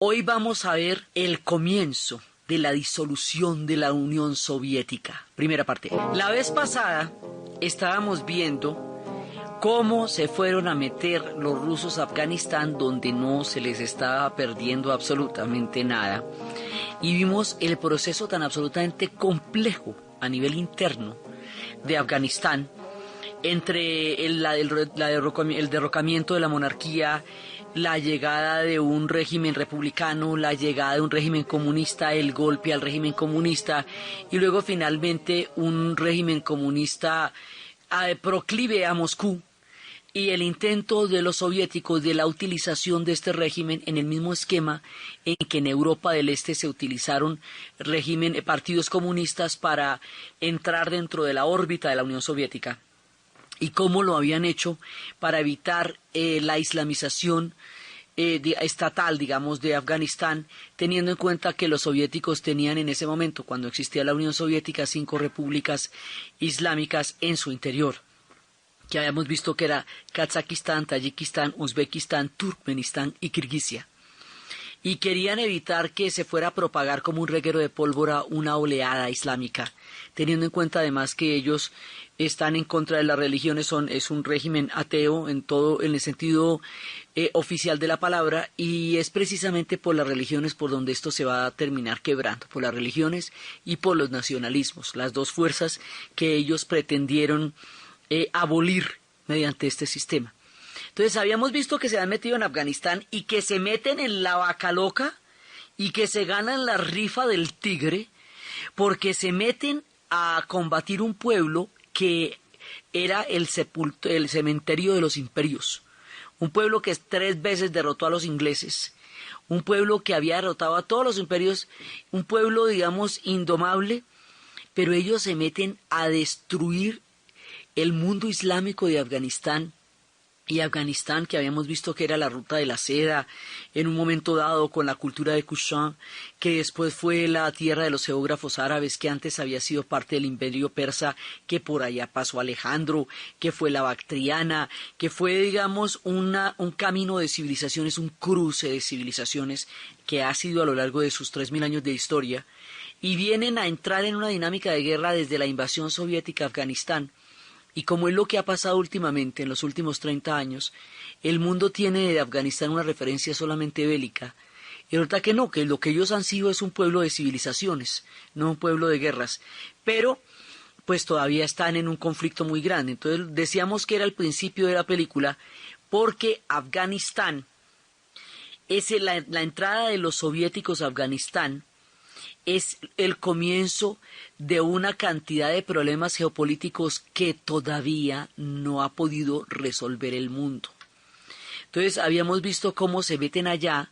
Hoy vamos a ver el comienzo de la disolución de la Unión Soviética. Primera parte. La vez pasada estábamos viendo cómo se fueron a meter los rusos a Afganistán, donde no se les estaba perdiendo absolutamente nada. Y vimos el proceso tan absolutamente complejo a nivel interno de Afganistán, entre el derrocamiento de la monarquía, la llegada de un régimen republicano, la llegada de un régimen comunista, el golpe al régimen comunista y luego finalmente un régimen comunista proclive a Moscú, y el intento de los soviéticos de la utilización de este régimen en el mismo esquema en que en Europa del Este se utilizaron partidos comunistas para entrar dentro de la órbita de la Unión Soviética, y cómo lo habían hecho para evitar la islamización estatal, digamos, de Afganistán, teniendo en cuenta que los soviéticos tenían en ese momento, cuando existía la Unión Soviética, 5 repúblicas islámicas en su interior, que habíamos visto que era Kazajistán, Tayikistán, Uzbekistán, Turkmenistán y Kirguisia. Y querían evitar que se fuera a propagar como un reguero de pólvora una oleada islámica, teniendo en cuenta además que ellos están en contra de las religiones, es un régimen ateo en el sentido oficial de la palabra, y es precisamente por las religiones por donde esto se va a terminar quebrando, por las religiones y por los nacionalismos, las dos fuerzas que ellos pretendieron abolir mediante este sistema. Entonces habíamos visto que se han metido en Afganistán y que se meten en la vaca loca y que se ganan la rifa del tigre, porque se meten a combatir un pueblo que era el cementerio de los imperios, un pueblo que 3 veces derrotó a los ingleses, un pueblo que había derrotado a todos los imperios, un pueblo, digamos, indomable, pero ellos se meten a destruir el mundo islámico de Afganistán. Y Afganistán, que habíamos visto que era la ruta de la seda, en un momento dado con la cultura de Kushan, que después fue la tierra de los geógrafos árabes, que antes había sido parte del imperio persa, que por allá pasó Alejandro, que fue la Bactriana, que fue, digamos, un camino de civilizaciones, un cruce de civilizaciones que ha sido a lo largo de sus 3000 años de historia, y vienen a entrar en una dinámica de guerra desde la invasión soviética a Afganistán. Y como es lo que ha pasado últimamente, en los últimos 30 años, el mundo tiene de Afganistán una referencia solamente bélica. Y ahorita que no, que lo que ellos han sido es un pueblo de civilizaciones, no un pueblo de guerras. Pero, pues todavía están en un conflicto muy grande. Entonces decíamos que era el principio de la película, porque Afganistán, la entrada de los soviéticos a Afganistán, es el comienzo de una cantidad de problemas geopolíticos que todavía no ha podido resolver el mundo. Entonces habíamos visto cómo se meten allá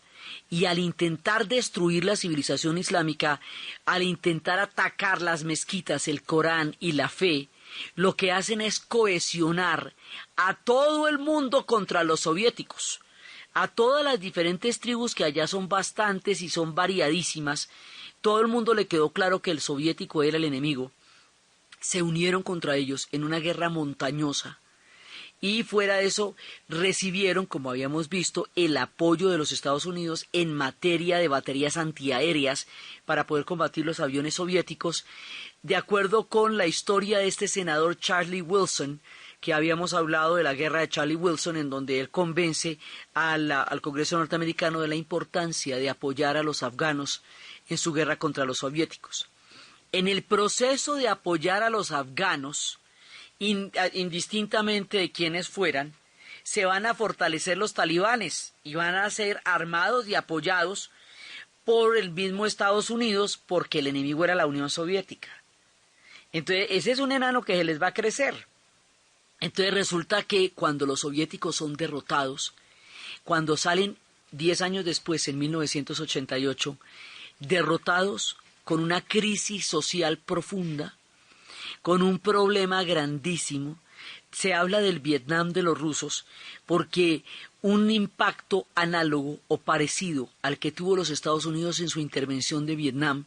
y al intentar destruir la civilización islámica, al intentar atacar las mezquitas, el Corán y la fe, lo que hacen es cohesionar a todo el mundo contra los soviéticos, a todas las diferentes tribus que allá son bastantes y son variadísimas. Todo el mundo le quedó claro que el soviético era el enemigo. Se unieron contra ellos en una guerra montañosa. Y fuera de eso, recibieron, como habíamos visto, el apoyo de los Estados Unidos en materia de baterías antiaéreas para poder combatir los aviones soviéticos, de acuerdo con la historia de este senador Charlie Wilson, que habíamos hablado de la guerra de Charlie Wilson, en donde él convence al Congreso norteamericano de la importancia de apoyar a los afganos en su guerra contra los soviéticos. En el proceso de apoyar a los afganos, indistintamente de quienes fueran, se van a fortalecer los talibanes y van a ser armados y apoyados por el mismo Estados Unidos, porque el enemigo era la Unión Soviética. Entonces ese es un enano que se les va a crecer. Entonces resulta que cuando los soviéticos son derrotados, cuando salen 10 años después, en 1988, derrotados con una crisis social profunda, con un problema grandísimo, se habla del Vietnam de los rusos, porque un impacto análogo o parecido al que tuvo los Estados Unidos en su intervención de Vietnam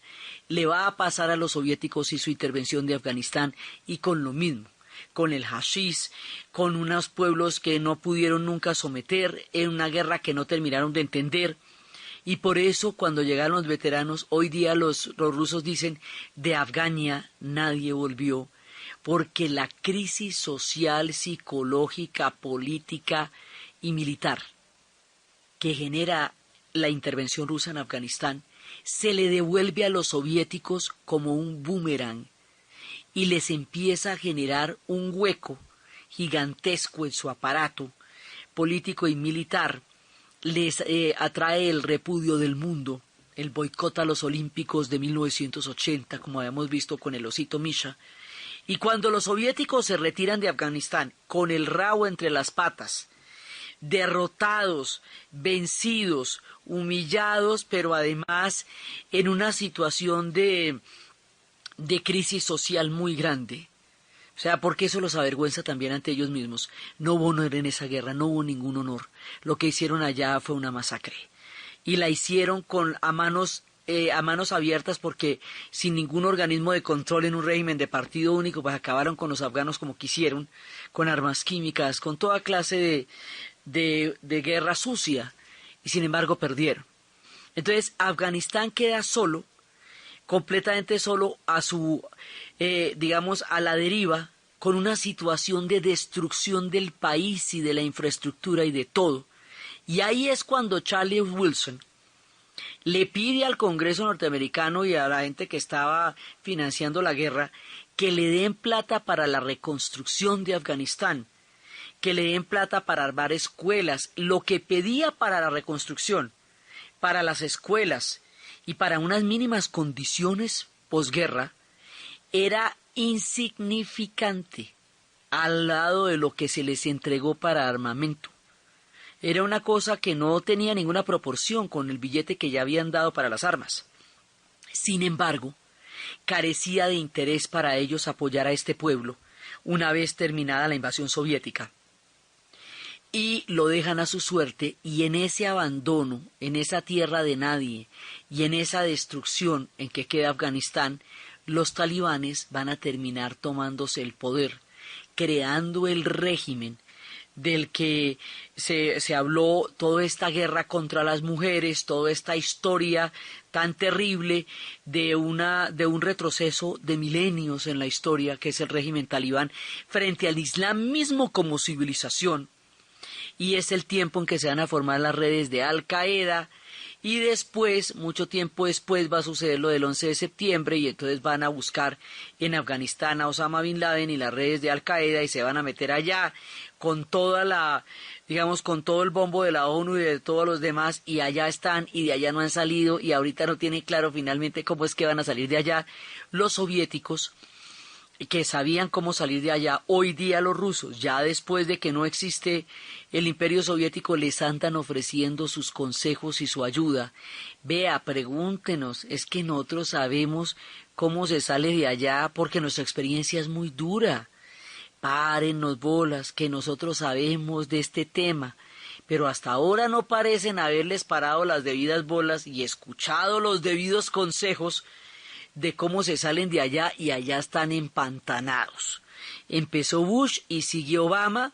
le va a pasar a los soviéticos y su intervención de Afganistán, y con lo mismo, con el hashish, con unos pueblos que no pudieron nunca someter, en una guerra que no terminaron de entender. Y por eso cuando llegaron los veteranos, hoy día los rusos dicen, de Afgania nadie volvió, porque la crisis social, psicológica, política y militar que genera la intervención rusa en Afganistán se le devuelve a los soviéticos como un boomerang y les empieza a generar un hueco gigantesco en su aparato político y militar. Les atrae el repudio del mundo, el boicot a los Olímpicos de 1980, como habíamos visto con el osito Misha. Y cuando los soviéticos se retiran de Afganistán con el rabo entre las patas, derrotados, vencidos, humillados, pero además en una situación de crisis social muy grande. O sea, porque eso los avergüenza también ante ellos mismos. No hubo honor en esa guerra, no hubo ningún honor. Lo que hicieron allá fue una masacre. Y la hicieron a manos abiertas, porque sin ningún organismo de control en un régimen de partido único, pues acabaron con los afganos como quisieron, con armas químicas, con toda clase de guerra sucia, y sin embargo perdieron. Entonces Afganistán queda solo, completamente solo, a la deriva, con una situación de destrucción del país y de la infraestructura y de todo. Y ahí es cuando Charlie Wilson le pide al Congreso norteamericano y a la gente que estaba financiando la guerra que le den plata para la reconstrucción de Afganistán, que le den plata para armar escuelas. Lo que pedía para la reconstrucción, para las escuelas y para unas mínimas condiciones posguerra, era insignificante al lado de lo que se les entregó para armamento. Era una cosa que no tenía ninguna proporción con el billete que ya habían dado para las armas. Sin embargo, carecía de interés para ellos apoyar a este pueblo una vez terminada la invasión soviética. Y lo dejan a su suerte, y en ese abandono, en esa tierra de nadie y en esa destrucción en que queda Afganistán, los talibanes van a terminar tomándose el poder, creando el régimen del que se habló toda esta guerra contra las mujeres, toda esta historia tan terrible de un retroceso de milenios en la historia, que es el régimen talibán, frente al Islam mismo como civilización. Y es el tiempo en que se van a formar las redes de Al Qaeda, y después, mucho tiempo después, va a suceder lo del 11 de septiembre, y entonces van a buscar en Afganistán a Osama Bin Laden y las redes de Al Qaeda, y se van a meter allá con con todo el bombo de la ONU y de todos los demás, y allá están, y de allá no han salido, y ahorita no tienen claro finalmente cómo es que van a salir de allá los soviéticos, que sabían cómo salir de allá. Hoy día los rusos, ya después de que no existe el imperio soviético, les andan ofreciendo sus consejos y su ayuda. Vea, pregúntenos, es que nosotros sabemos cómo se sale de allá porque nuestra experiencia es muy dura. Párennos bolas, que nosotros sabemos de este tema, pero hasta ahora no parecen haberles parado las debidas bolas y escuchado los debidos consejos de cómo se salen de allá, y allá están empantanados. Empezó Bush y siguió Obama,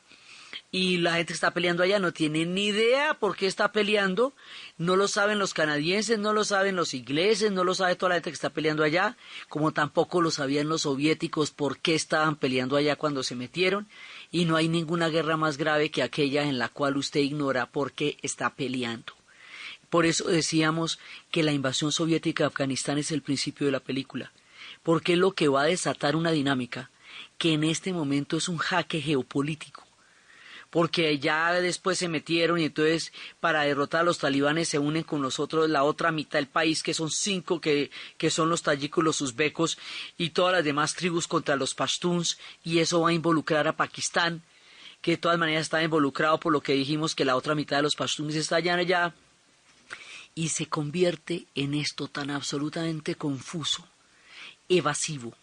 y la gente que está peleando allá no tiene ni idea por qué está peleando. No lo saben los canadienses, no lo saben los ingleses, no lo sabe toda la gente que está peleando allá, como tampoco lo sabían los soviéticos por qué estaban peleando allá cuando se metieron, y no hay ninguna guerra más grave que aquella en la cual usted ignora por qué está peleando. Por eso decíamos que la invasión soviética de Afganistán es el principio de la película, porque es lo que va a desatar una dinámica que en este momento es un jaque geopolítico, porque ya después se metieron, y entonces para derrotar a los talibanes se unen con nosotros la otra mitad del país, que son 5, que son los tayikos, los uzbecos y todas las demás tribus contra los pashtuns, y eso va a involucrar a Pakistán, que de todas maneras está involucrado por lo que dijimos, que la otra mitad de los pashtuns está allá, y se convierte en esto tan absolutamente confuso, evasivo,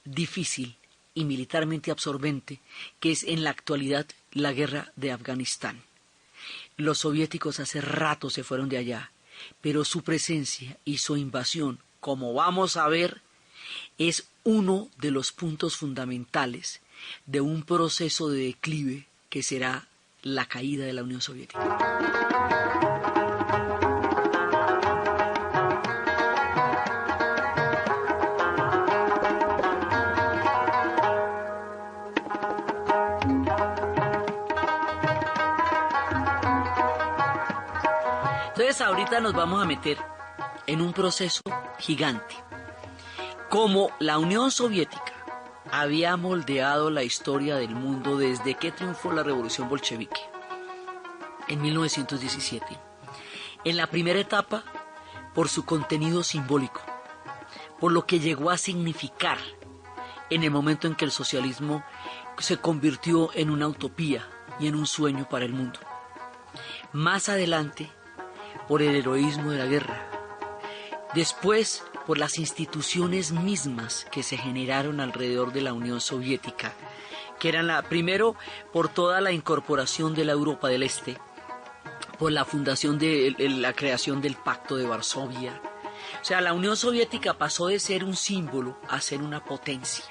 difícil y militarmente absorbente, que es en la actualidad la guerra de Afganistán. Los soviéticos hace rato se fueron de allá, pero su presencia y su invasión, como vamos a ver, es uno de los puntos fundamentales de un proceso de declive que será la caída de la Unión Soviética. Entonces ahorita nos vamos a meter en un proceso gigante. Como la Unión Soviética había moldeado la historia del mundo desde que triunfó la Revolución Bolchevique en 1917. En la primera etapa, por su contenido simbólico, por lo que llegó a significar en el momento en que el socialismo se convirtió en una utopía y en un sueño para el mundo. Más adelante, por el heroísmo de la guerra. Después, por las instituciones mismas que se generaron alrededor de la Unión Soviética, que eran primero por toda la incorporación de la Europa del Este, por la fundación de la creación del Pacto de Varsovia. O sea, la Unión Soviética pasó de ser un símbolo a ser una potencia.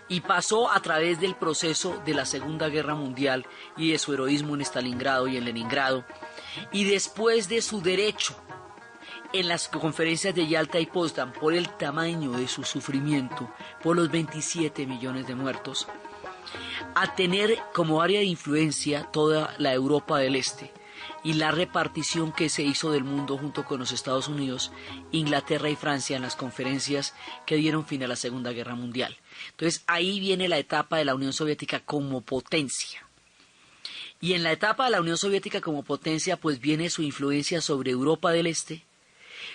Y pasó a través del proceso de la Segunda Guerra Mundial y de su heroísmo en Stalingrado y en Leningrado, y después de su derecho en las conferencias de Yalta y Potsdam, por el tamaño de su sufrimiento, por los 27 millones de muertos, a tener como área de influencia toda la Europa del Este y la repartición que se hizo del mundo junto con los Estados Unidos, Inglaterra y Francia en las conferencias que dieron fin a la Segunda Guerra Mundial. Entonces ahí viene la etapa de la Unión Soviética como potencia. Y en la etapa de la Unión Soviética como potencia pues viene su influencia sobre Europa del Este,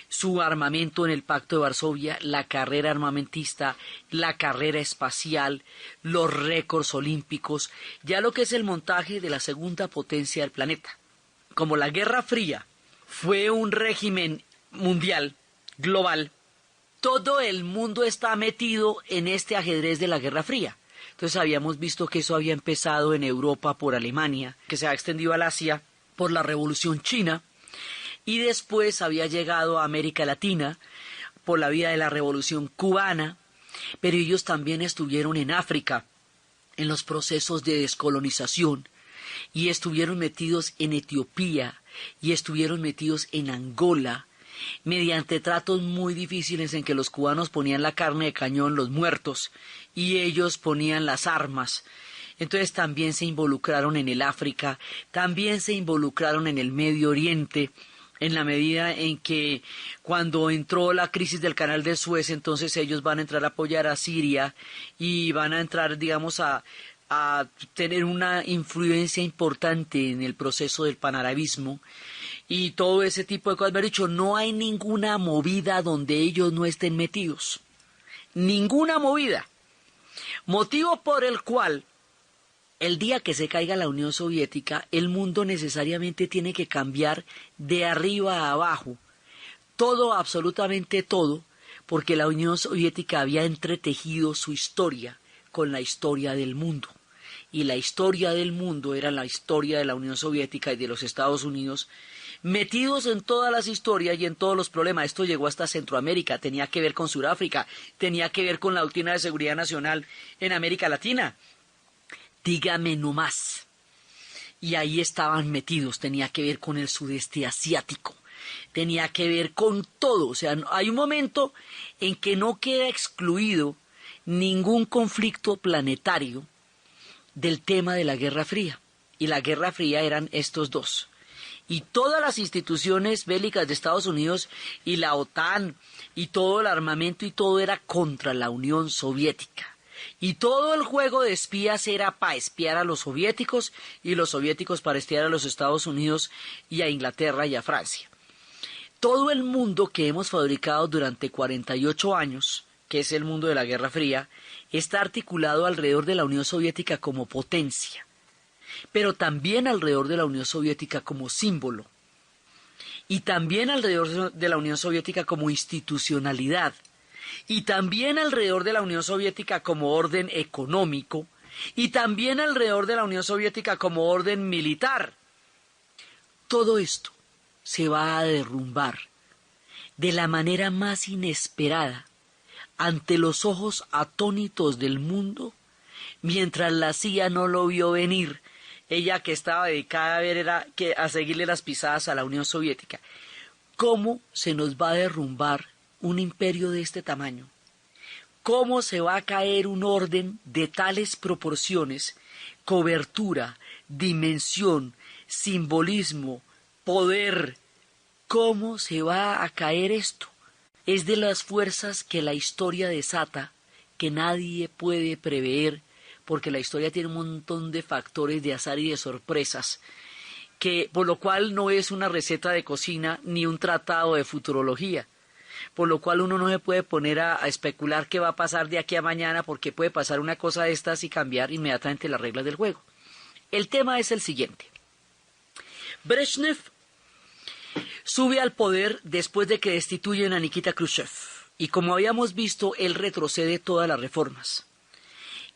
su armamento en el Pacto de Varsovia, la carrera armamentista, la carrera espacial, los récords olímpicos, ya lo que es el montaje de la segunda potencia del planeta. Como la Guerra Fría fue un régimen mundial, global, todo el mundo está metido en este ajedrez de la Guerra Fría. Entonces habíamos visto que eso había empezado en Europa por Alemania, que se ha extendido al Asia por la Revolución China, y después había llegado a América Latina por la vía de la Revolución Cubana, pero ellos también estuvieron en África, en los procesos de descolonización, y estuvieron metidos en Etiopía, y estuvieron metidos en Angola, mediante tratos muy difíciles en que los cubanos ponían la carne de cañón, los muertos, y ellos ponían las armas. Entonces también se involucraron en el África, también se involucraron en el Medio Oriente, en la medida en que cuando entró la crisis del Canal de Suez, entonces ellos van a entrar a apoyar a Siria y van a entrar, digamos, a tener una influencia importante en el proceso del panarabismo y todo ese tipo de cosas. Me han dicho, no hay ninguna movida donde ellos no estén metidos. Ninguna movida. Motivo por el cual el día que se caiga la Unión Soviética, el mundo necesariamente tiene que cambiar de arriba a abajo. Todo, absolutamente todo, porque la Unión Soviética había entretejido su historia con la historia del mundo. Y la historia del mundo era la historia de la Unión Soviética y de los Estados Unidos, metidos en todas las historias y en todos los problemas. Esto llegó hasta Centroamérica, tenía que ver con Sudáfrica, tenía que ver con la doctrina de seguridad nacional en América Latina. Dígame nomás. Y ahí estaban metidos, tenía que ver con el sudeste asiático, tenía que ver con todo. O sea, hay un momento en que no queda excluido ningún conflicto planetario del tema de la Guerra Fría. Y la Guerra Fría eran estos dos. Y todas las instituciones bélicas de Estados Unidos y la OTAN y todo el armamento y todo era contra la Unión Soviética. Y todo el juego de espías era para espiar a los soviéticos y los soviéticos para espiar a los Estados Unidos y a Inglaterra y a Francia. Todo el mundo que hemos fabricado durante 48 años, que es el mundo de la Guerra Fría, está articulado alrededor de la Unión Soviética como potencia, pero también alrededor de la Unión Soviética como símbolo, y también alrededor de la Unión Soviética como institucionalidad, y también alrededor de la Unión Soviética como orden económico, y también alrededor de la Unión Soviética como orden militar. Todo esto se va a derrumbar de la manera más inesperada ante los ojos atónitos del mundo, mientras la CIA no lo vio venir, ella que estaba dedicada a seguirle las pisadas a la Unión Soviética. ¿Cómo se nos va a derrumbar un imperio de este tamaño? ¿Cómo se va a caer un orden de tales proporciones, cobertura, dimensión, simbolismo, poder, ¿Cómo se va a caer esto? Es de las fuerzas que la historia desata, que nadie puede prever, porque la historia tiene un montón de factores de azar y de sorpresas, que por lo cual no es una receta de cocina ni un tratado de futurología, por lo cual uno no se puede poner a especular qué va a pasar de aquí a mañana, porque puede pasar una cosa de estas y cambiar inmediatamente las reglas del juego. El tema es el siguiente. Brezhnev sube al poder después de que destituyen a Nikita Khrushchev, y como habíamos visto, él retrocede todas las reformas,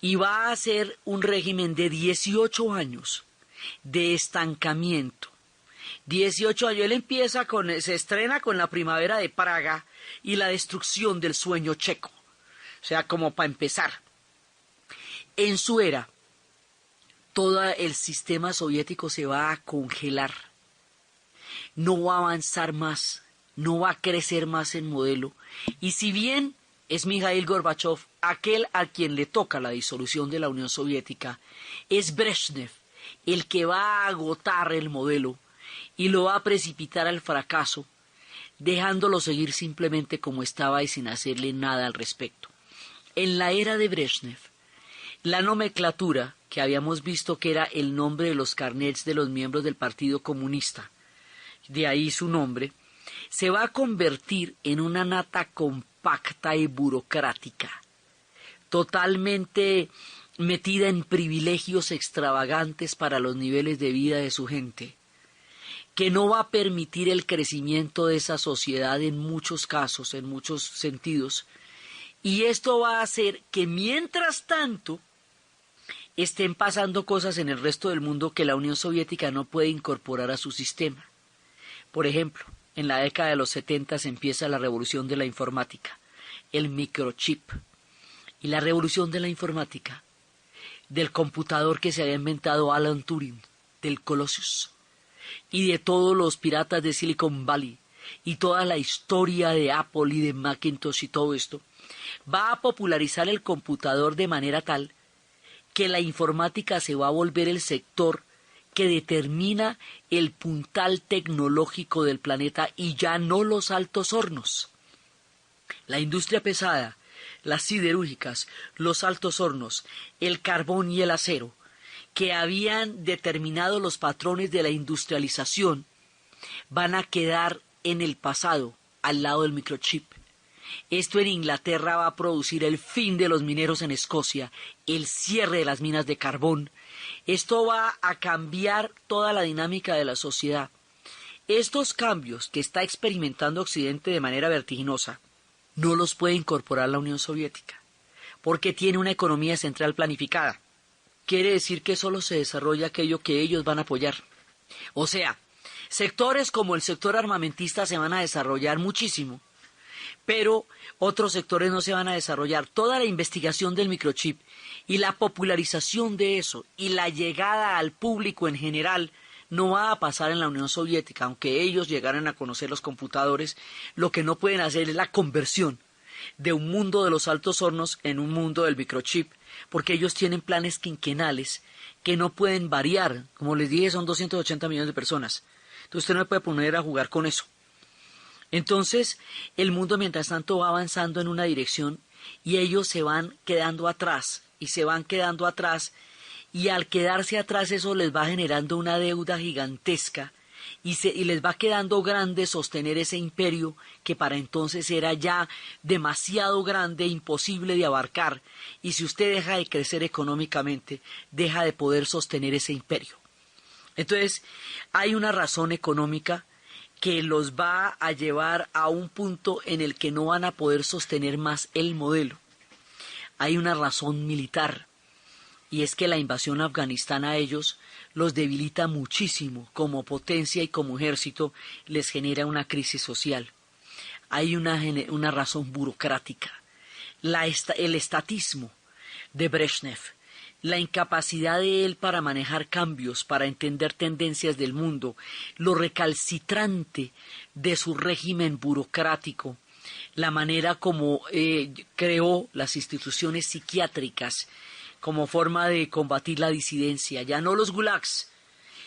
y va a hacer un régimen de 18 años de estancamiento. 18 años, él se estrena con la primavera de Praga y la destrucción del sueño checo. O sea, como para empezar. En su era, todo el sistema soviético se va a congelar. No va a avanzar más, no va a crecer más en modelo. Y si bien es Mikhail Gorbachev aquel a quien le toca la disolución de la Unión Soviética, es Brezhnev el que va a agotar el modelo y lo va a precipitar al fracaso, dejándolo seguir simplemente como estaba y sin hacerle nada al respecto. En la era de Brezhnev, la nomenclatura, que habíamos visto que era el nombre de los carnets de los miembros del Partido Comunista, de ahí su nombre, se va a convertir en una nata compacta y burocrática, totalmente metida en privilegios extravagantes para los niveles de vida de su gente, que no va a permitir el crecimiento de esa sociedad en muchos casos, en muchos sentidos, y esto va a hacer que mientras tanto estén pasando cosas en el resto del mundo que la Unión Soviética no puede incorporar a su sistema. Por ejemplo, en la década de los 70 se empieza la revolución de la informática, el microchip, y la revolución de la informática, del computador que se había inventado Alan Turing, del Colossus, y de todos los piratas de Silicon Valley, y toda la historia de Apple y de Macintosh y todo esto, va a popularizar el computador de manera tal que la informática se va a volver el sector que determina el puntal tecnológico del planeta y ya no los altos hornos. La industria pesada, las siderúrgicas, los altos hornos, el carbón y el acero, que habían determinado los patrones de la industrialización, van a quedar en el pasado, al lado del microchip. Esto en Inglaterra va a producir el fin de los mineros en Escocia, el cierre de las minas de carbón. Esto va a cambiar toda la dinámica de la sociedad. Estos cambios que está experimentando Occidente de manera vertiginosa, no los puede incorporar la Unión Soviética, porque tiene una economía central planificada. Quiere decir que solo se desarrolla aquello que ellos van a apoyar. O sea, sectores como el sector armamentista se van a desarrollar muchísimo, pero otros sectores no se van a desarrollar. Toda la investigación del microchip y la popularización de eso y la llegada al público en general no va a pasar en la Unión Soviética. Aunque ellos llegaran a conocer los computadores, lo que no pueden hacer es la conversión de un mundo de los altos hornos en un mundo del microchip, porque ellos tienen planes quinquenales que no pueden variar. Como les dije, son 280 millones de personas. Entonces usted no puede poner a jugar con eso. Entonces, el mundo mientras tanto va avanzando en una dirección y ellos se van quedando atrás y se van quedando atrás, y al quedarse atrás eso les va generando una deuda gigantesca y les va quedando grande sostener ese imperio que para entonces era ya demasiado grande, imposible de abarcar, y si usted deja de crecer económicamente, deja de poder sostener ese imperio. Entonces, hay una razón económica que los va a llevar a un punto en el que no van a poder sostener más el modelo. Hay una razón militar, y es que la invasión a Afganistán a ellos los debilita muchísimo como potencia y como ejército, les genera una crisis social. Hay una razón burocrática, el estatismo de Brezhnev, la incapacidad de él para manejar cambios, para entender tendencias del mundo, lo recalcitrante de su régimen burocrático, la manera como creó las instituciones psiquiátricas como forma de combatir la disidencia, ya no los gulags,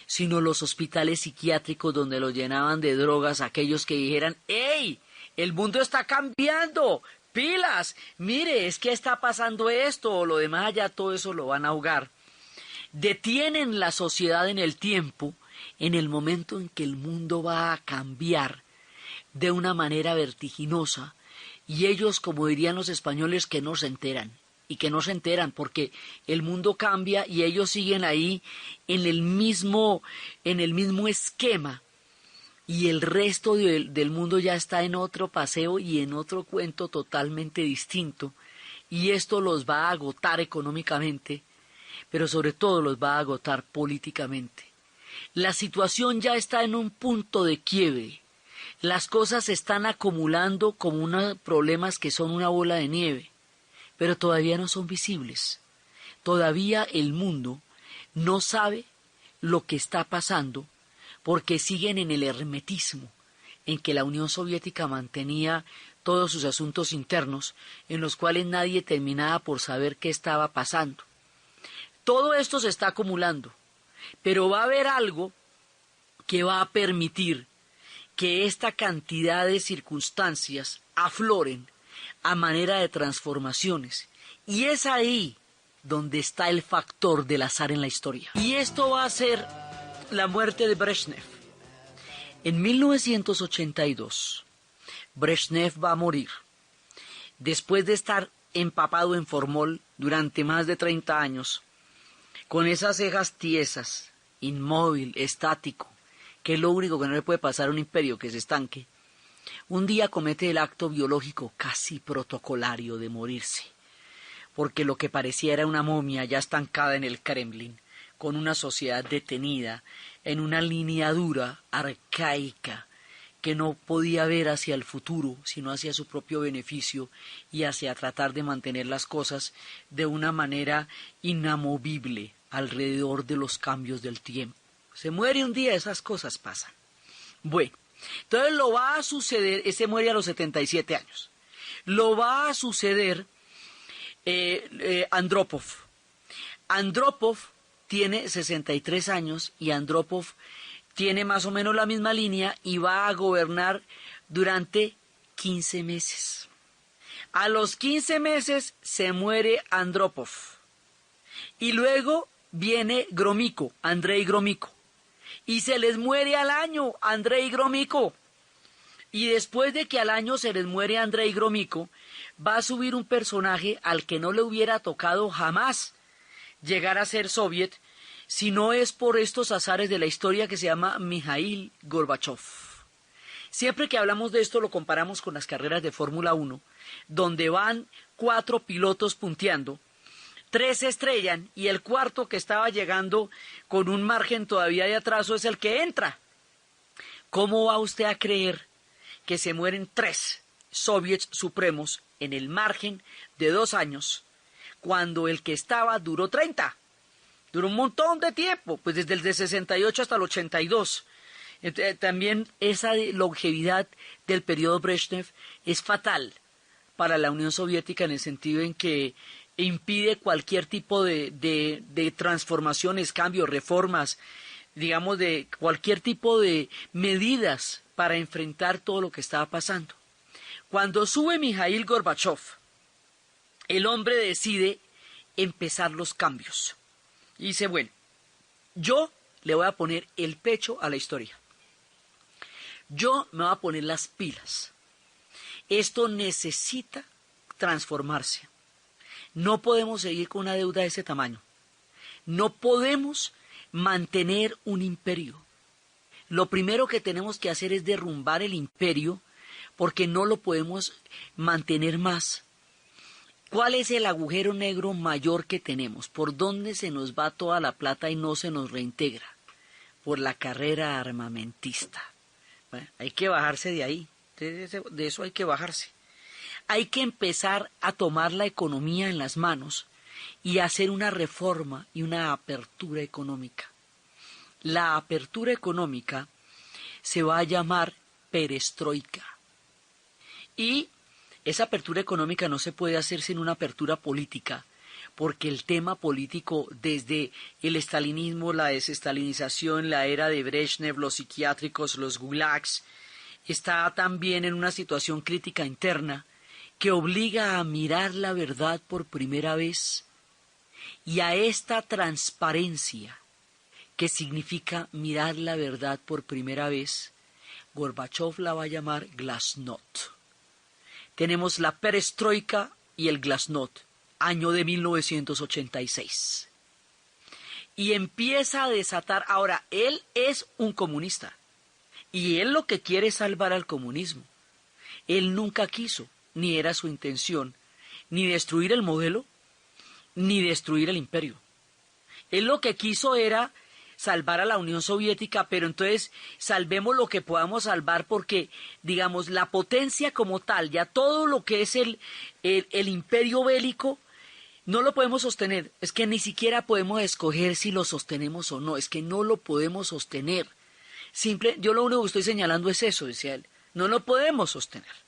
sino los hospitales psiquiátricos donde los llenaban de drogas aquellos que dijeran, ¡Ey! El mundo está cambiando, pilas, mire, es que está pasando esto o lo demás allá, todo eso lo van a ahogar. Detienen la sociedad en el tiempo, en el momento en que el mundo va a cambiar de una manera vertiginosa, y ellos, como dirían los españoles, que no se enteran, y que no se enteran porque el mundo cambia y ellos siguen ahí en el mismo esquema. Y el resto del mundo ya está en otro paseo y en otro cuento totalmente distinto. Y esto los va a agotar económicamente, pero sobre todo los va a agotar políticamente. La situación ya está en un punto de quiebre. Las cosas se están acumulando como unos problemas que son una bola de nieve, pero todavía no son visibles. Todavía el mundo no sabe lo que está pasando, porque siguen en el hermetismo en que la Unión Soviética mantenía todos sus asuntos internos, en los cuales nadie terminaba por saber qué estaba pasando. Todo esto se está acumulando, pero va a haber algo que va a permitir que esta cantidad de circunstancias afloren a manera de transformaciones, y es ahí donde está el factor del azar en la historia. Y esto va a ser la muerte de Brezhnev. En 1982, Brezhnev va a morir, después de estar empapado en formol durante más de 30 años, con esas cejas tiesas, inmóvil, estático, que es lo único que no le puede pasar a un imperio, que se estanque. Un día comete el acto biológico casi protocolario de morirse, porque lo que parecía era una momia ya estancada en el Kremlin, con una sociedad detenida en una línea dura, arcaica, que no podía ver hacia el futuro, sino hacia su propio beneficio y hacia tratar de mantener las cosas de una manera inamovible alrededor de los cambios del tiempo. Se muere un día, esas cosas pasan. Bueno, entonces lo va a suceder, ese muere a los 77 años, lo va a suceder Andropov. Andropov tiene 63 años y Andropov tiene más o menos la misma línea y va a gobernar durante 15 meses. A los 15 meses se muere Andropov. Y luego viene Gromyko, Andrei Gromyko. Y se les muere al año Andrei Gromyko. Y después de que al año se les muere Andrei Gromyko, va a subir un personaje al que no le hubiera tocado jamás llegar a ser soviet, si no es por estos azares de la historia, que se llama Mikhail Gorbachev. Siempre que hablamos de esto lo comparamos con las carreras de Fórmula 1, donde van 4 pilotos punteando, 3 se estrellan y el cuarto, que estaba llegando con un margen todavía de atraso, es el que entra. ¿Cómo va usted a creer que se mueren 3 soviets supremos en el margen de 2 años, cuando el que estaba duró 30? Duró un montón de tiempo, pues desde el de 68 hasta el 82. También esa longevidad del periodo Brezhnev es fatal para la Unión Soviética, en el sentido en que impide cualquier tipo de transformaciones, cambios, reformas, digamos, de cualquier tipo de medidas para enfrentar todo lo que estaba pasando. Cuando sube Mikhail Gorbachev, el hombre decide empezar los cambios. Y dice, bueno, yo le voy a poner el pecho a la historia. Yo me voy a poner las pilas. Esto necesita transformarse. No podemos seguir con una deuda de ese tamaño. No podemos mantener un imperio. Lo primero que tenemos que hacer es derrumbar el imperio, porque no lo podemos mantener más. ¿Cuál es el agujero negro mayor que tenemos? ¿Por dónde se nos va toda la plata y no se nos reintegra? Por la carrera armamentista. Bueno, hay que bajarse de ahí. De eso hay que bajarse. Hay que empezar a tomar la economía en las manos y hacer una reforma y una apertura económica. La apertura económica se va a llamar perestroika. Y esa apertura económica no se puede hacer sin una apertura política, porque el tema político desde el estalinismo, la desestalinización, la era de Brezhnev, los psiquiátricos, los gulags, está también en una situación crítica interna que obliga a mirar la verdad por primera vez, y a esta transparencia que significa mirar la verdad por primera vez, Gorbachov la va a llamar Glasnost. Tenemos la perestroika y el Glasnost, año de 1986. Y empieza a desatar, ahora, él es un comunista, y él lo que quiere es salvar al comunismo. Él nunca quiso, ni era su intención, ni destruir el modelo, ni destruir el imperio. Él lo que quiso era salvar a la Unión Soviética, pero entonces salvemos lo que podamos salvar porque, digamos, la potencia como tal, ya todo lo que es el imperio bélico, no lo podemos sostener. Es que ni siquiera podemos escoger si lo sostenemos o no, es que no lo podemos sostener. Yo lo único que estoy señalando es eso, decía él, no lo podemos sostener.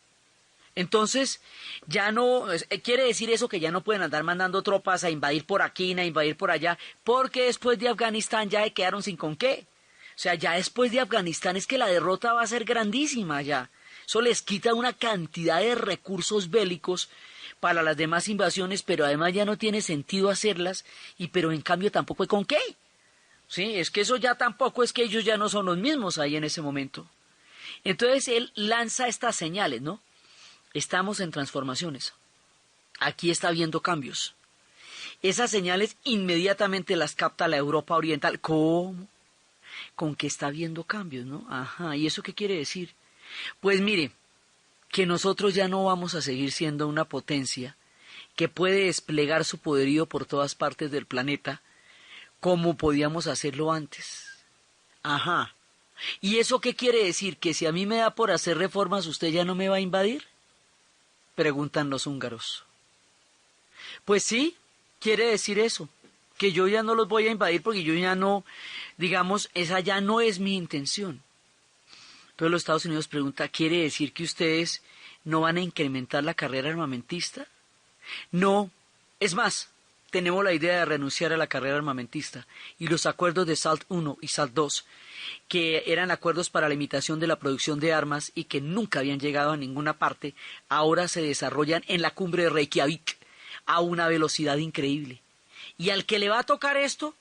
Entonces, ya no, quiere decir eso que ya no pueden andar mandando tropas a invadir por aquí, a invadir por allá, porque después de Afganistán ya se quedaron sin con qué. O sea, ya después de Afganistán es que la derrota va a ser grandísima ya. Eso les quita una cantidad de recursos bélicos para las demás invasiones, pero además ya no tiene sentido hacerlas, pero en cambio tampoco hay con qué. Sí, es que eso ya tampoco es que ellos ya no son los mismos ahí en ese momento. Entonces él lanza estas señales, ¿no? Estamos en transformaciones. Aquí está habiendo cambios. Esas señales inmediatamente las capta la Europa oriental. ¿Cómo? Con que está habiendo cambios, ¿no? Ajá, ¿y eso qué quiere decir? Pues mire, que nosotros ya no vamos a seguir siendo una potencia que puede desplegar su poderío por todas partes del planeta como podíamos hacerlo antes. Ajá. ¿Y eso qué quiere decir? ¿Que si a mí me da por hacer reformas, usted ya no me va a invadir? Preguntan los húngaros. Pues sí, quiere decir eso, que yo ya no los voy a invadir porque yo ya no, digamos, esa ya no es mi intención. Entonces los Estados Unidos pregunta, ¿quiere decir que ustedes no van a incrementar la carrera armamentista? No, es más, tenemos la idea de renunciar a la carrera armamentista y los acuerdos de SALT I y SALT II, que eran acuerdos para la limitación de la producción de armas y que nunca habían llegado a ninguna parte, ahora se desarrollan en la cumbre de Reykjavik a una velocidad increíble. Y al que le va a tocar esto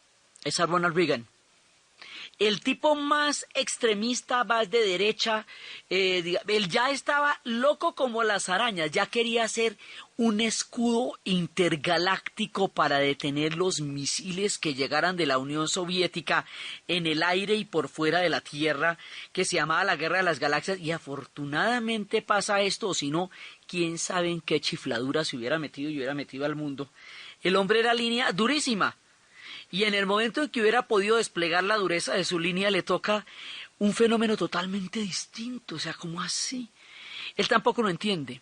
es a Ronald Reagan. El tipo más extremista, más de derecha, él ya estaba loco como las arañas, ya quería hacer un escudo intergaláctico para detener los misiles que llegaran de la Unión Soviética en el aire y por fuera de la Tierra, que se llamaba la Guerra de las Galaxias, y afortunadamente pasa esto, o si no, quién sabe en qué chifladura se hubiera metido y hubiera metido al mundo. El hombre era línea durísima. Y en el momento en que hubiera podido desplegar la dureza de su línea, le toca un fenómeno totalmente distinto. O sea, ¿cómo así? Él tampoco lo entiende.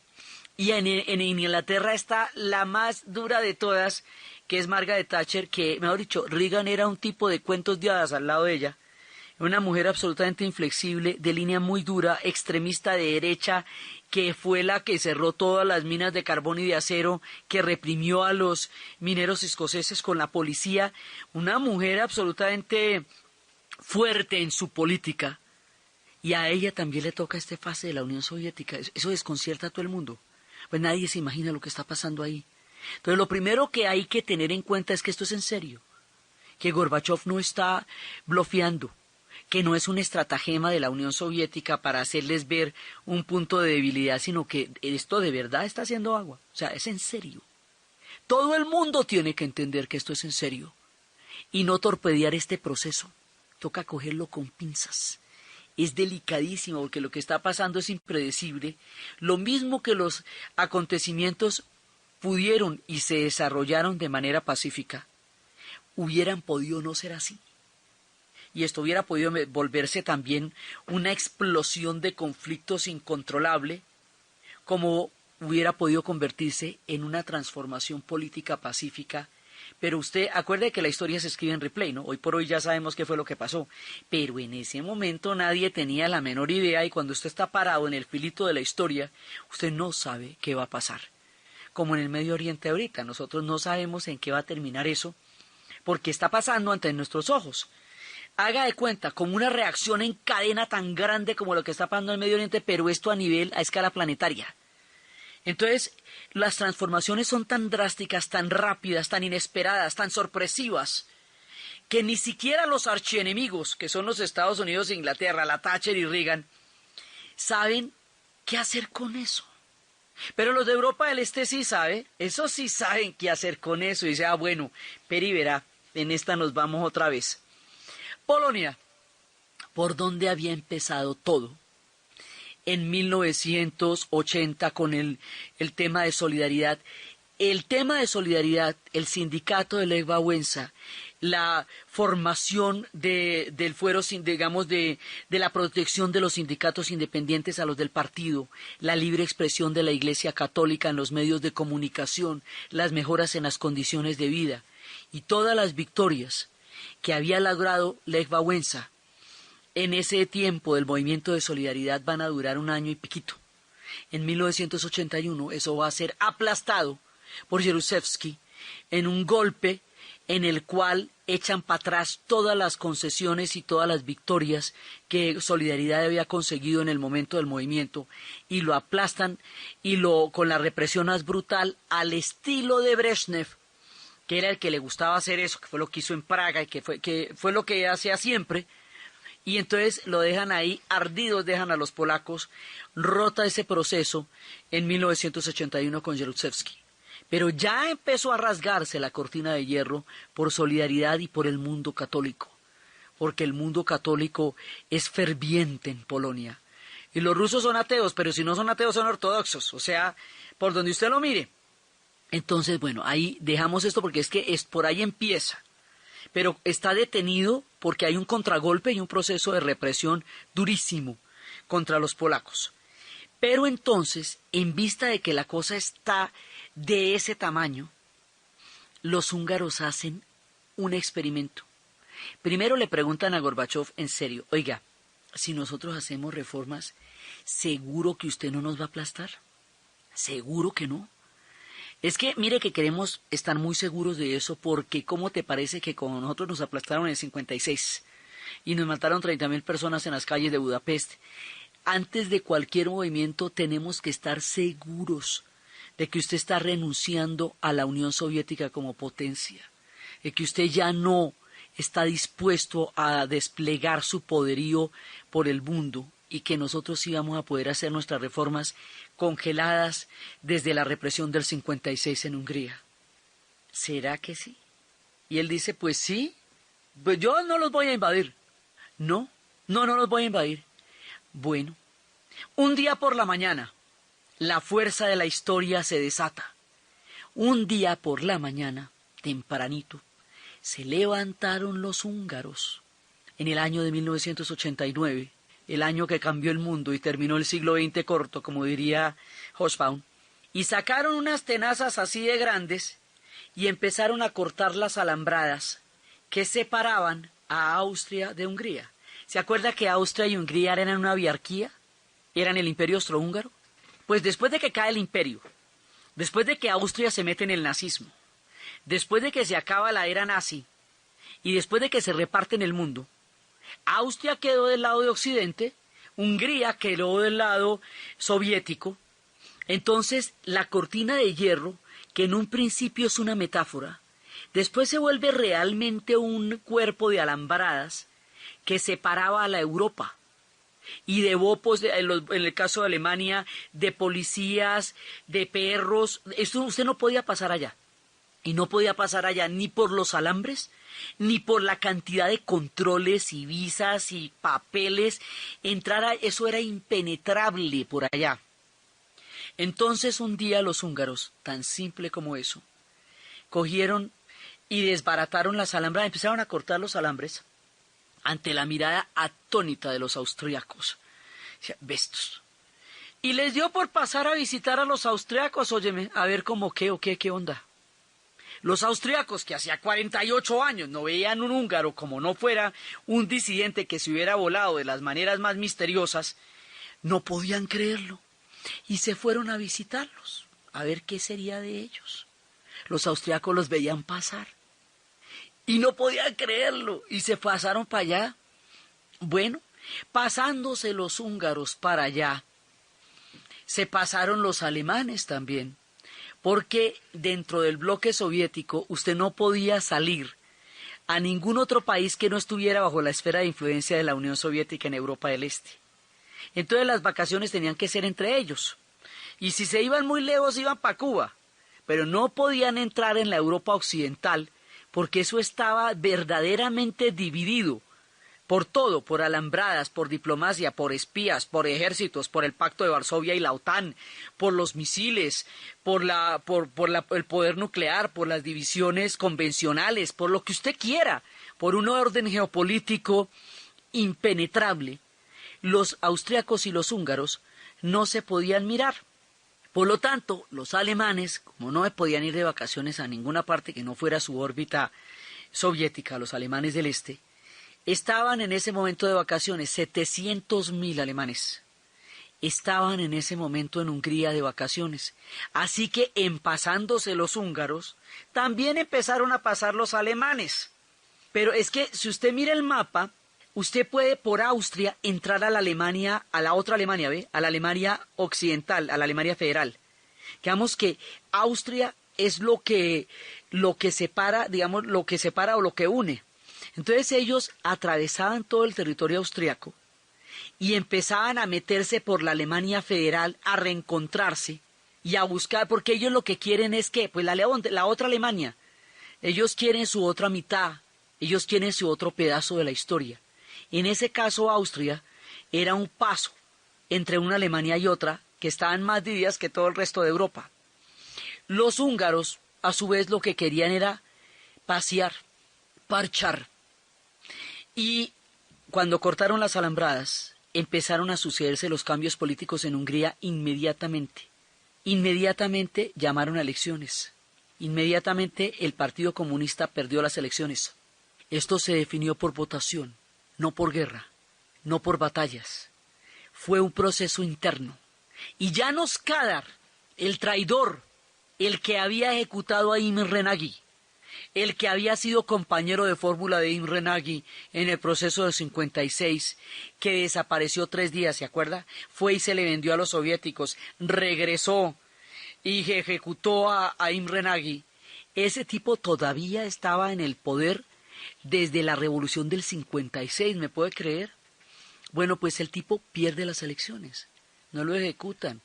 Y en Inglaterra está la más dura de todas, que es Margaret Thatcher, que, mejor dicho, Reagan era un tipo de cuentos de hadas al lado de ella. Una mujer absolutamente inflexible, de línea muy dura, extremista de derecha, que fue la que cerró todas las minas de carbón y de acero, que reprimió a los mineros escoceses con la policía. Una mujer absolutamente fuerte en su política. Y a ella también le toca esta fase de la Unión Soviética. Eso desconcierta a todo el mundo. Pues nadie se imagina lo que está pasando ahí. Entonces lo primero que hay que tener en cuenta es que esto es en serio. Que Gorbachov no está blofeando, que no es un estratagema de la Unión Soviética para hacerles ver un punto de debilidad, sino que esto de verdad está haciendo agua. O sea, es en serio. Todo el mundo tiene que entender que esto es en serio y no torpedear este proceso. Toca cogerlo con pinzas. Es delicadísimo porque lo que está pasando es impredecible. Lo mismo que los acontecimientos pudieron y se desarrollaron de manera pacífica, hubieran podido no ser así. Y esto hubiera podido volverse también una explosión de conflictos incontrolable, como hubiera podido convertirse en una transformación política pacífica. Pero usted, acuerde que la historia se escribe en replay, ¿no? Hoy por hoy ya sabemos qué fue lo que pasó. Pero en ese momento nadie tenía la menor idea, y cuando usted está parado en el filito de la historia, usted no sabe qué va a pasar. como en el Medio Oriente ahorita. Nosotros no sabemos en qué va a terminar eso, porque está pasando ante nuestros ojos. Haga de cuenta, como una reacción en cadena tan grande como lo que está pasando en el Medio Oriente, pero esto a escala planetaria. Entonces, las transformaciones son tan drásticas, tan rápidas, tan inesperadas, tan sorpresivas, que ni siquiera los archienemigos, que son los Estados Unidos e Inglaterra, la Thatcher y Reagan, saben qué hacer con eso. Pero los de Europa del Este sí saben, esos sí saben qué hacer con eso. Y dice, bueno, Peri verá, en esta nos vamos otra vez. Polonia, ¿por dónde había empezado todo? En 1980 con el tema de solidaridad. El tema de solidaridad, el sindicato de Lech Wałęsa, la formación del fuero, digamos, de la protección de los sindicatos independientes a los del partido, la libre expresión de la Iglesia Católica en los medios de comunicación, las mejoras en las condiciones de vida y todas las victorias que había logrado Lech Wałęsa en ese tiempo del movimiento de solidaridad van a durar un año y piquito. En 1981 eso va a ser aplastado por Jaruzelski en un golpe en el cual echan para atrás todas las concesiones y todas las victorias que Solidaridad había conseguido en el momento del movimiento y lo aplastan y con la represión más brutal al estilo de Brezhnev, que era el que le gustaba hacer eso, que fue lo que hizo en Praga y que fue lo que hacía siempre. Y entonces lo dejan ahí, ardidos dejan a los polacos, rota ese proceso en 1981 con Jaruzelski. Pero ya empezó a rasgarse la cortina de hierro por Solidaridad y por el mundo católico, porque el mundo católico es ferviente en Polonia. Y los rusos son ateos, pero si no son ateos son ortodoxos, o sea, por donde usted lo mire. Entonces, bueno, ahí dejamos esto porque por ahí empieza. Pero está detenido porque hay un contragolpe y un proceso de represión durísimo contra los polacos. Pero entonces, en vista de que la cosa está de ese tamaño, los húngaros hacen un experimento. Primero le preguntan a Gorbachov en serio, oiga, si nosotros hacemos reformas, ¿seguro que usted no nos va a aplastar? ¿Seguro que no? Es que, mire que queremos estar muy seguros de eso porque ¿cómo te parece que como nosotros nos aplastaron en el 56 y nos mataron 30.000 personas en las calles de Budapest? Antes de cualquier movimiento tenemos que estar seguros de que usted está renunciando a la Unión Soviética como potencia, de que usted ya no está dispuesto a desplegar su poderío por el mundo y que nosotros sí vamos a poder hacer nuestras reformas congeladas desde la represión del 56 en Hungría. ¿Será que sí? Y él dice, pues sí, pues yo no los voy a invadir. No los voy a invadir. Bueno, un día por la mañana, la fuerza de la historia se desata. Un día por la mañana, tempranito, se levantaron los húngaros en el año de 1989, el año que cambió el mundo y terminó el siglo XX corto, como diría Hobsbawm, y sacaron unas tenazas así de grandes y empezaron a cortar las alambradas que separaban a Austria de Hungría. ¿Se acuerda que Austria y Hungría eran una biarquía? ¿Eran el imperio austrohúngaro? Pues después de que cae el imperio, después de que Austria se mete en el nazismo, después de que se acaba la era nazi y después de que se reparte en el mundo, Austria quedó del lado de Occidente, Hungría quedó del lado soviético. Entonces la cortina de hierro, que en un principio es una metáfora, después se vuelve realmente un cuerpo de alambradas que separaba a la Europa y de bopos, en el caso de Alemania, de policías, de perros. Esto usted no podía pasar allá. Y no podía pasar allá ni por los alambres, ni por la cantidad de controles y visas y papeles. Eso era impenetrable por allá. Entonces un día los húngaros, tan simple como eso, cogieron y desbarataron las alambradas, empezaron a cortar los alambres ante la mirada atónita de los austriacos. Bestos. Y les dio por pasar a visitar a los austriacos, óyeme, a ver cómo qué onda. Los austriacos, que hacía 48 años no veían un húngaro como no fuera un disidente que se hubiera volado de las maneras más misteriosas, no podían creerlo. Y se fueron a visitarlos, a ver qué sería de ellos. Los austriacos los veían pasar y no podían creerlo y se pasaron para allá. Bueno, pasándose los húngaros para allá, se pasaron los alemanes también, porque dentro del bloque soviético usted no podía salir a ningún otro país que no estuviera bajo la esfera de influencia de la Unión Soviética en Europa del Este. Entonces las vacaciones tenían que ser entre ellos. Y si se iban muy lejos, iban para Cuba. Pero no podían entrar en la Europa occidental, porque eso estaba verdaderamente dividido por todo, por alambradas, por diplomacia, por espías, por ejércitos, por el Pacto de Varsovia y la OTAN, por los misiles, por el poder nuclear, por las divisiones convencionales, por lo que usted quiera, por un orden geopolítico impenetrable. Los austriacos y los húngaros no se podían mirar. Por lo tanto, los alemanes, como no podían ir de vacaciones a ninguna parte que no fuera su órbita soviética, los alemanes del este, estaban en ese momento de vacaciones, 700.000 alemanes. Estaban en ese momento en Hungría de vacaciones. Así que en pasándose los húngaros, también empezaron a pasar los alemanes. Pero es que si usted mira el mapa, usted puede por Austria entrar a la Alemania, a la otra Alemania, ¿ve? A la Alemania occidental, a la Alemania federal. Digamos que Austria es lo que separa, digamos, lo que separa o lo que une. Entonces ellos atravesaban todo el territorio austriaco y empezaban a meterse por la Alemania federal a reencontrarse y a buscar, porque ellos lo que quieren es que, pues la otra Alemania, ellos quieren su otra mitad, ellos quieren su otro pedazo de la historia. En ese caso Austria era un paso entre una Alemania y otra que estaban más divididas que todo el resto de Europa. Los húngaros, a su vez, lo que querían era pasear, parchar. Y cuando cortaron las alambradas, empezaron a sucederse los cambios políticos en Hungría inmediatamente. Inmediatamente llamaron a elecciones. Inmediatamente el Partido Comunista perdió las elecciones. Esto se definió por votación, no por guerra, no por batallas. Fue un proceso interno. Y János Kadar, el traidor, el que había ejecutado a Imre Nagy, el que había sido compañero de fórmula de Imre Nagy en el proceso del 56, que desapareció 3 días, ¿se acuerda? Fue y se le vendió a los soviéticos, regresó y ejecutó a Imre Nagy. Ese tipo todavía estaba en el poder desde la revolución del 56, ¿me puede creer? Bueno, pues el tipo pierde las elecciones, no lo ejecutan,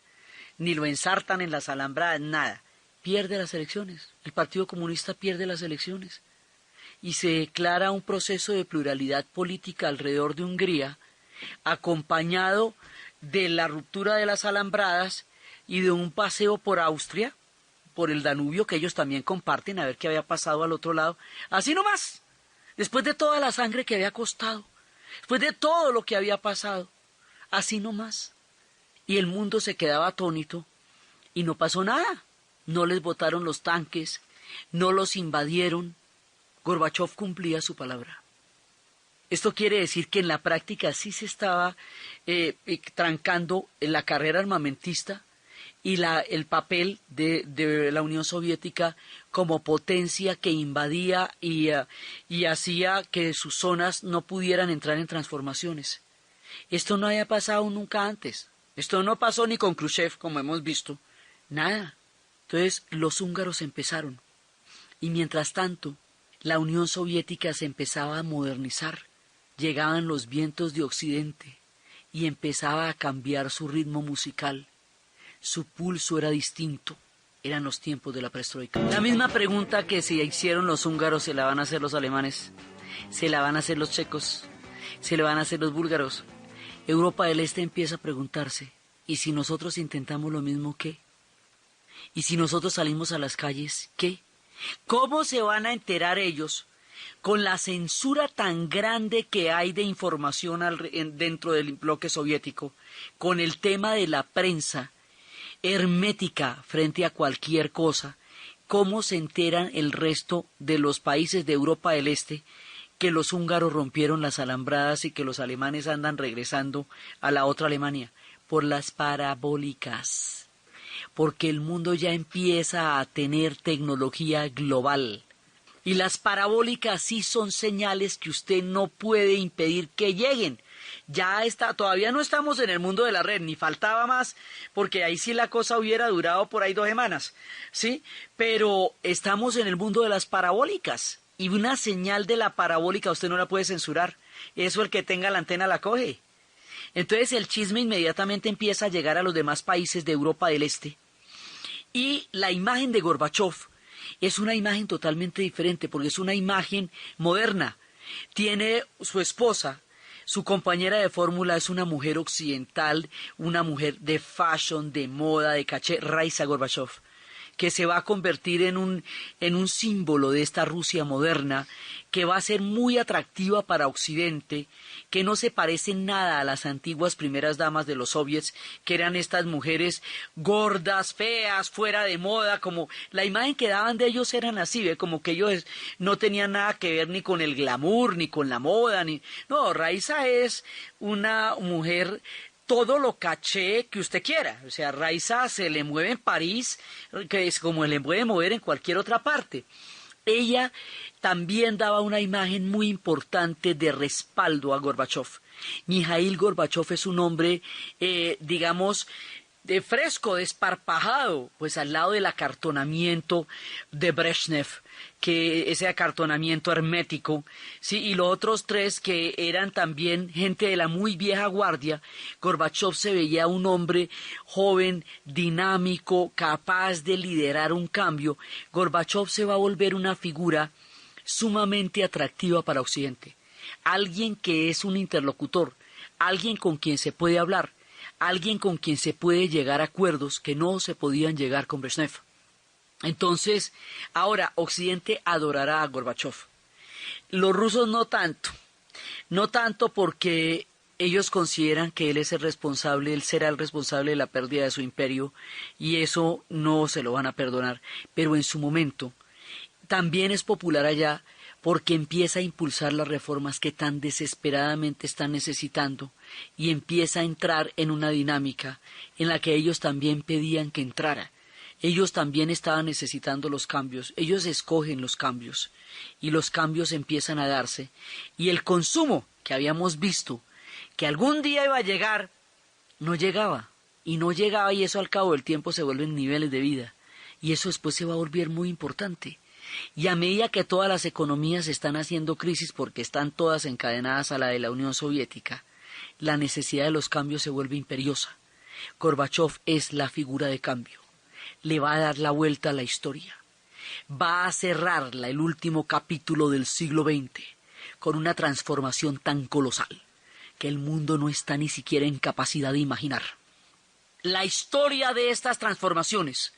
ni lo ensartan en las alambradas, nada. Pierde las elecciones, el Partido Comunista pierde las elecciones y se declara un proceso de pluralidad política alrededor de Hungría, acompañado de la ruptura de las alambradas y de un paseo por Austria, por el Danubio, que ellos también comparten, a ver qué había pasado al otro lado, así nomás, después de toda la sangre que había costado, después de todo lo que había pasado, así nomás, y el mundo se quedaba atónito y no pasó nada. No les botaron los tanques, no los invadieron. Gorbachov cumplía su palabra. Esto quiere decir que en la práctica sí se estaba trancando en la carrera armamentista y el papel de la Unión Soviética como potencia que invadía y hacía que sus zonas no pudieran entrar en transformaciones. Esto no había pasado nunca antes. Esto no pasó ni con Khrushchev, como hemos visto. Nada. Entonces los húngaros empezaron, y mientras tanto la Unión Soviética se empezaba a modernizar, llegaban los vientos de Occidente y empezaba a cambiar su ritmo musical, su pulso era distinto, eran los tiempos de la perestroika. La misma pregunta que se hicieron los húngaros se la van a hacer los alemanes, se la van a hacer los checos, se la van a hacer los búlgaros. Europa del Este empieza a preguntarse, ¿y si nosotros intentamos lo mismo qué? ¿Y si nosotros salimos a las calles, qué? ¿Cómo se van a enterar ellos con la censura tan grande que hay de información dentro del bloque soviético, con el tema de la prensa hermética frente a cualquier cosa? ¿Cómo se enteran el resto de los países de Europa del Este que los húngaros rompieron las alambradas y que los alemanes andan regresando a la otra Alemania? Por las parabólicas. porque el mundo ya empieza a tener tecnología global. Y las parabólicas sí son señales que usted no puede impedir que lleguen. Ya está, todavía no estamos en el mundo de la red, ni faltaba más, porque ahí sí la cosa hubiera durado por ahí 2 semanas, ¿sí? Pero estamos en el mundo de las parabólicas, y una señal de la parabólica usted no la puede censurar. Eso el que tenga la antena la coge. Entonces el chisme inmediatamente empieza a llegar a los demás países de Europa del Este. Y la imagen de Gorbachov es una imagen totalmente diferente, porque es una imagen moderna. Tiene su esposa, su compañera de fórmula es una mujer occidental, una mujer de fashion, de moda, de caché, Raisa Gorbachov, que se va a convertir en un símbolo de esta Rusia moderna, que va a ser muy atractiva para Occidente, que no se parece en nada a las antiguas primeras damas de los soviets, que eran estas mujeres gordas, feas, fuera de moda, como la imagen que daban de ellos eran así, ¿ve? Como que ellos no tenían nada que ver ni con el glamour, ni con la moda, ni... No, Raisa es una mujer... todo lo caché que usted quiera. O sea, Raisa se le mueve en París, que es como le puede mover en cualquier otra parte. Ella también daba una imagen muy importante de respaldo a Gorbachov. Mijaíl Gorbachov es un hombre, digamos, de fresco, desparpajado, pues al lado del acartonamiento de Brezhnev, que ese acartonamiento hermético, sí, y los otros 3 que eran también gente de la muy vieja guardia. Gorbachov se veía un hombre joven, dinámico, capaz de liderar un cambio. Gorbachov se va a volver una figura sumamente atractiva para Occidente, alguien que es un interlocutor, alguien con quien se puede hablar, alguien con quien se puede llegar a acuerdos que no se podían llegar con Brezhnev. Entonces, ahora Occidente adorará a Gorbachov. Los rusos no tanto porque ellos consideran que él es el responsable, él será el responsable de la pérdida de su imperio, y eso no se lo van a perdonar, pero en su momento también es popular allá porque empieza a impulsar las reformas que tan desesperadamente están necesitando, y empieza a entrar en una dinámica en la que ellos también pedían que entrara. Ellos también estaban necesitando los cambios, ellos escogen los cambios, y los cambios empiezan a darse, y el consumo que habíamos visto, que algún día iba a llegar, no llegaba, y eso al cabo del tiempo se vuelven niveles de vida, y eso después se va a volver muy importante. Y a medida que todas las economías están haciendo crisis porque están todas encadenadas a la de la Unión Soviética, la necesidad de los cambios se vuelve imperiosa. Gorbachov es la figura de cambio. Le va a dar la vuelta a la historia. Va a cerrar el último capítulo del siglo XX con una transformación tan colosal que el mundo no está ni siquiera en capacidad de imaginar. La historia de estas transformaciones,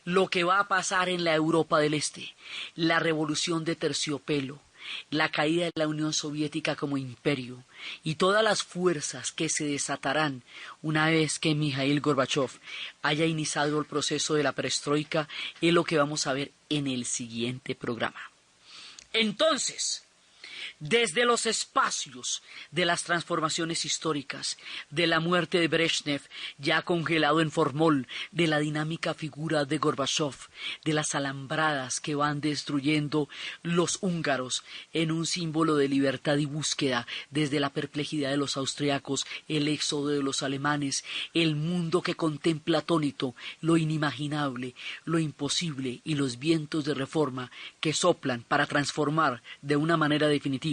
lo que va a pasar en la Europa del Este, la revolución de Terciopelo, la caída de la Unión Soviética como imperio y todas las fuerzas que se desatarán una vez que Mijaíl Gorbachov haya iniciado el proceso de la perestroika, es lo que vamos a ver en el siguiente programa. Entonces, desde los espacios de las transformaciones históricas, de la muerte de Brezhnev ya congelado en formol, de la dinámica figura de Gorbachov, de las alambradas que van destruyendo los húngaros en un símbolo de libertad y búsqueda, desde la perplejidad de los austriacos, el éxodo de los alemanes, el mundo que contempla atónito lo inimaginable, lo imposible y los vientos de reforma que soplan para transformar de una manera definitiva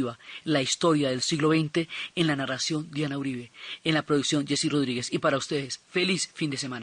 la historia del siglo XX. En la narración Diana Uribe, en la producción Jessy Rodríguez, y para ustedes, feliz fin de semana.